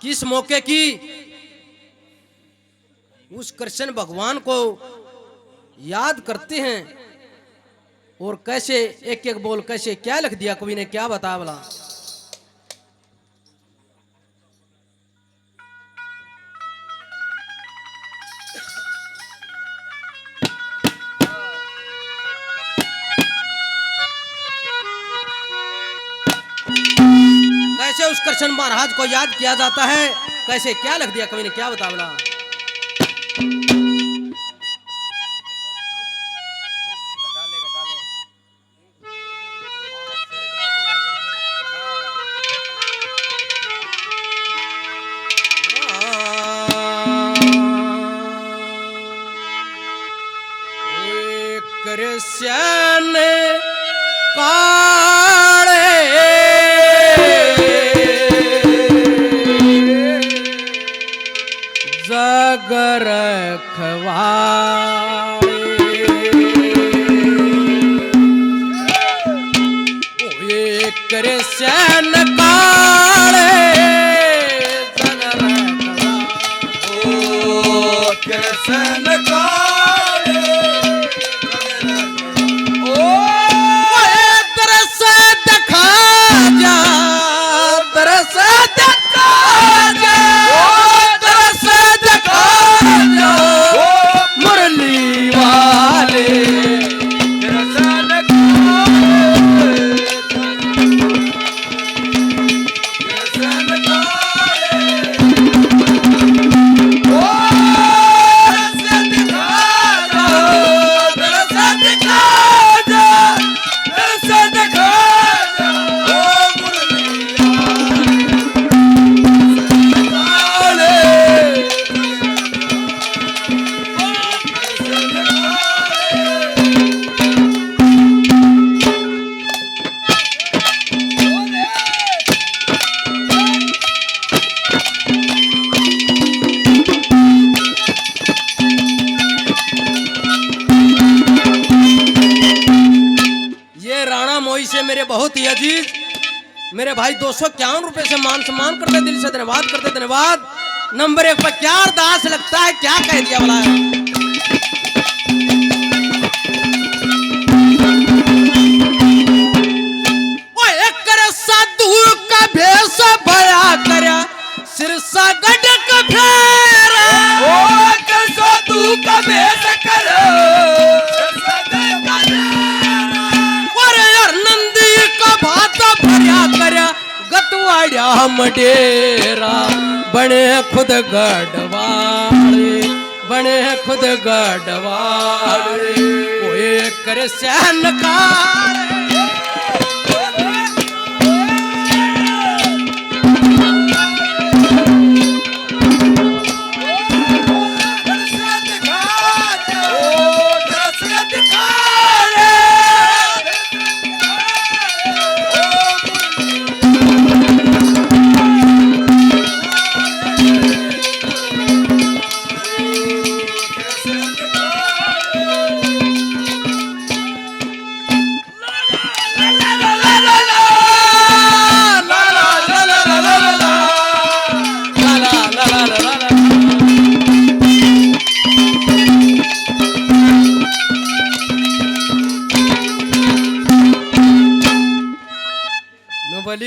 किस मौके की उस कृष्ण भगवान को याद करते हैं और कैसे एक एक बोल कैसे क्या लिख दिया कवि ने, क्या बता बोला। कैसे उस कृष्ण महाराज को याद किया जाता है, कैसे क्या लिख दिया कवि ने, क्या बता बोला। कृष्ण काले जग रखवाले, ओए कृष्ण काले जग रखवाले, ओ कृष्ण मेरे बहुत ही अजीज मेरे भाई 251 रुपए से मान सम्मान करते, दिल से धन्यवाद करते, धन्यवाद। नंबर 1 पर क्या अरदास लगता है, क्या कह दिया बोला है। ओ एक साधु का भेष भया करया सिरसा गढ़ का फेरा, ओ साधु का भेष करो गतवाड़ा मडेरा, बने खुद गढ़वाले, बने खुद गढ़वाले, कोई कृष्ण काले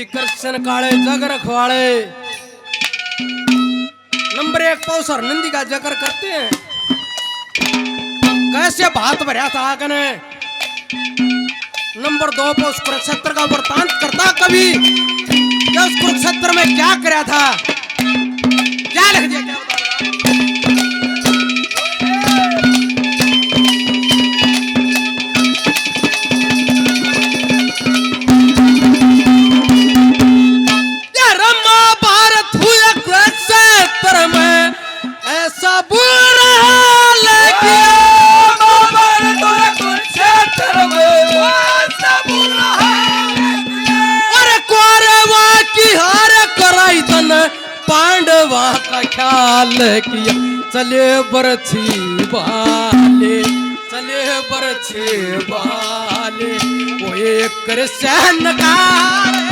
कृष्ण काले जग रखवाले। नंबर 1 पौसर नंदी का जिक्र करते हैं, कैसे भात भरा था आगने। नंबर 2 पर उस कुरुक्षेत्र का वृतांत करता कवि, क्या उस कुरुक्षेत्र में क्या कराया था, क्या लिख दिया, क्या बता पांडवा का ख्याल किया, चले बरछी वाले, चले बरछी वाले, वो एक कृष्ण काले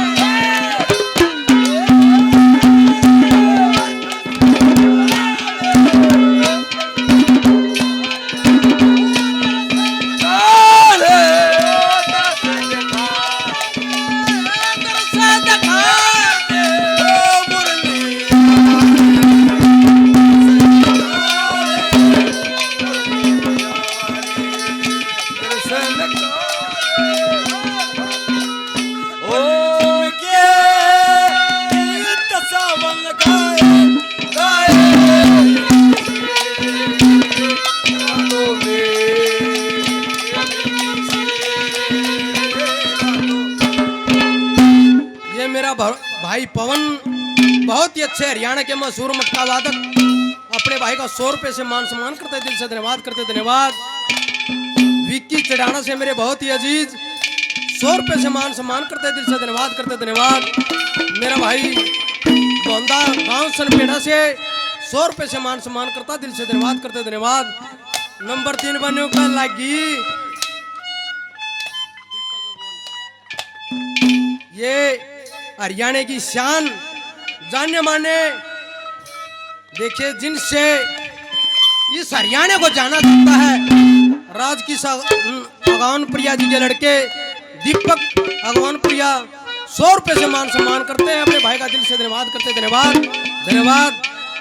अच्छे हरियाणा के मशहूर मटका वादक अपने भाई का 100 रुपए से मान सम्मान करते दिल से धन्यवाद करते धन्यवाद। विक्की चढ़ाना से मेरे बहुत ही अजीज 100 रुपए से मान सम्मान करते दिल से धन्यवाद करते धन्यवाद। मेरा भाई बोंदा गांव सनपेड़ा से 100 रुपए से मान सम्मान करता दिल से धन्यवाद करते धन्यवाद। नंबर 3 बनने का लगी ये हरियाणा की शान जाने माने, देखिए जिनसे इस हरियाणा को जाना जाता है, राज की अगवान प्रिया जी के लड़के दीपक अगवान प्रिया 100 रुपए से मान सम्मान करते हैं अपने भाई का दिल से धन्यवाद करते धन्यवाद धन्यवाद।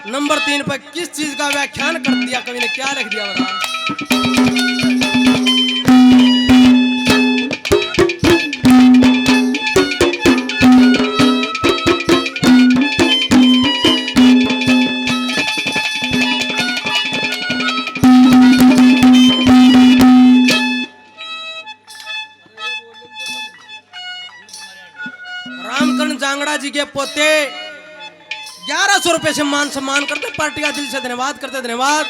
नंबर 3 पर किस चीज का व्याख्यान कर दिया कवि ने, क्या लिख दिया बता। रामकरण जांगड़ा जी के पोते 1100 रुपए से मान सम्मान करते पार्टी का दिल से धन्यवाद करते धन्यवाद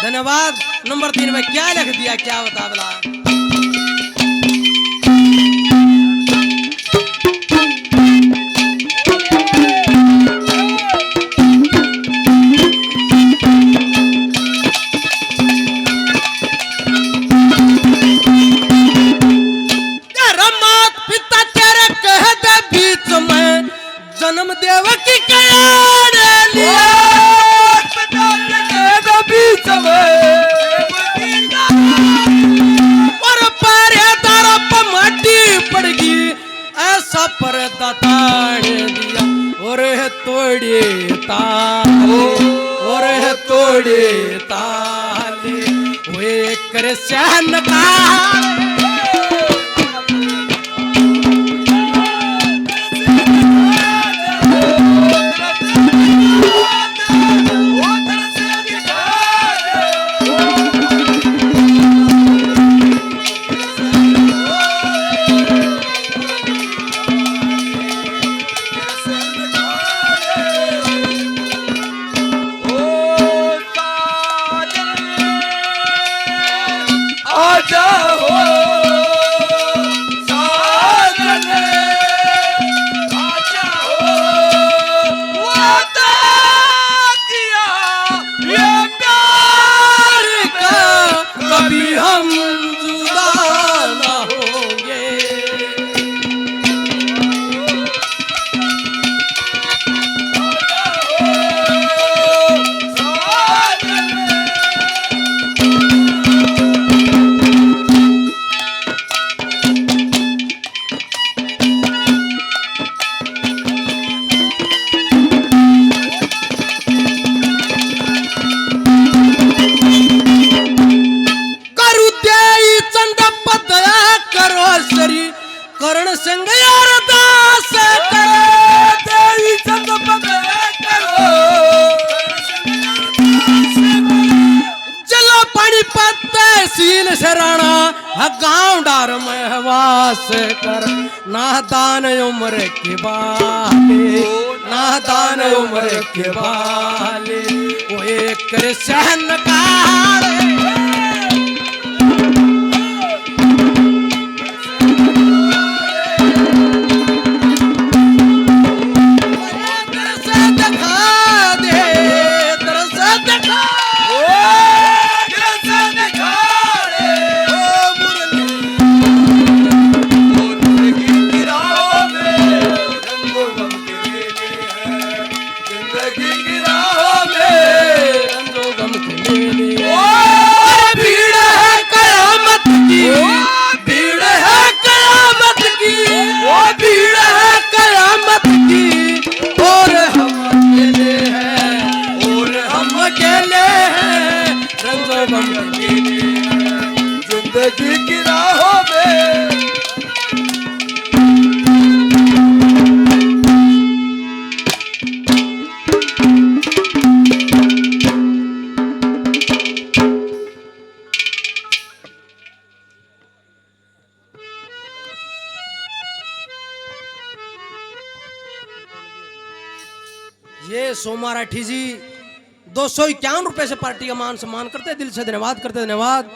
धन्यवाद। नंबर 3 में क्या लिख दिया, क्या बता बला। जन्म देवकी और पारे तारा पमाटी पड़गी ऐसा पर्दा ताड़ दिया और तोड़े ताले और तोड़े ताले वे कर सहन का करण सिंह यार दास देवी चंद करो चलो पानीपत तहसील सराणा गांव डार में वास कर नादान उम्र के बाले नादान उम्र के बाले वो एक सहन का जिंदगी की राह में रंजो गम के मेले ये सोमा राठी जी 251 रुपए से पार्टी का मान सम्मान करते, दिल से धन्यवाद करते, धन्यवाद।